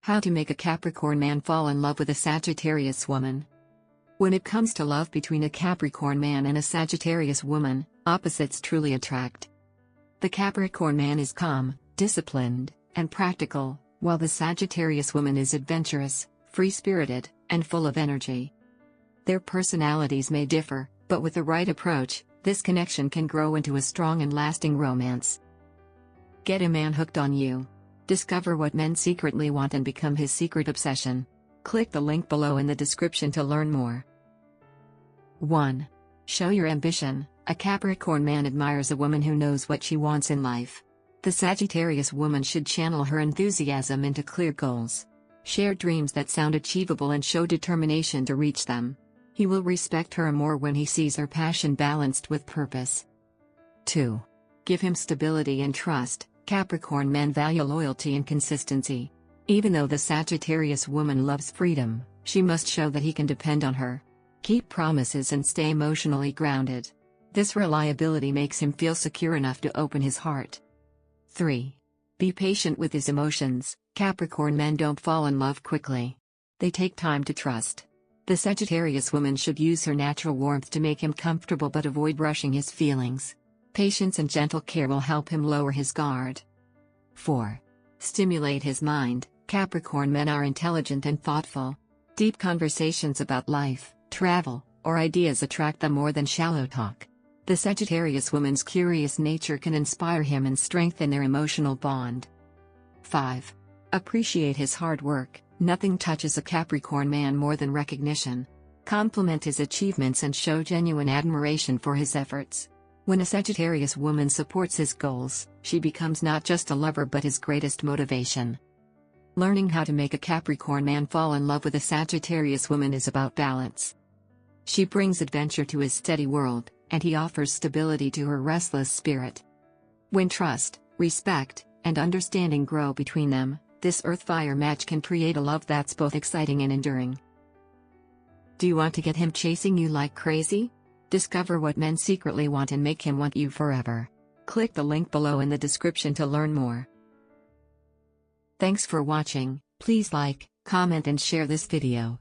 How to make a Capricorn man fall in love with a Sagittarius woman. When it comes to love between a Capricorn man and a Sagittarius woman, opposites truly attract. The Capricorn man is calm, disciplined, and practical, while the Sagittarius woman is adventurous, free-spirited, and full of energy. Their personalities may differ, but with the right approach, this connection can grow into a strong and lasting romance. Get a man hooked on you. Discover what men secretly want and become his secret obsession. Click the link below in the description to learn more. 1. Show your ambition. A Capricorn man admires a woman who knows what she wants in life. The Sagittarius woman should channel her enthusiasm into clear goals. Share dreams that sound achievable and show determination to reach them. He will respect her more when he sees her passion balanced with purpose. 2. Give him stability and trust. Capricorn men value loyalty and consistency. Even though the Sagittarius woman loves freedom, she must show that he can depend on her. Keep promises and stay emotionally grounded. This reliability makes him feel secure enough to open his heart. 3. Be patient with his emotions. Capricorn men don't fall in love quickly. They take time to trust. The Sagittarius woman should use her natural warmth to make him comfortable but avoid rushing his feelings. Patience and gentle care will help him lower his guard. 4. Stimulate his mind. Capricorn men are intelligent and thoughtful. Deep conversations about life, travel, or ideas attract them more than shallow talk. The Sagittarius woman's curious nature can inspire him and strengthen their emotional bond. 5. Appreciate his hard work. Nothing touches a Capricorn man more than recognition. Compliment his achievements and show genuine admiration for his efforts. When a Sagittarius woman supports his goals, she becomes not just a lover but his greatest motivation. Learning how to make a Capricorn man fall in love with a Sagittarius woman is about balance. She brings adventure to his steady world, and he offers stability to her restless spirit. When trust, respect, and understanding grow between them, this earth-fire match can create a love that's both exciting and enduring. Do you want to get him chasing you like crazy? Discover what men secretly want and make him want you forever. Click the link below in the description to learn more. Thanks for watching. Please like, comment and share this video.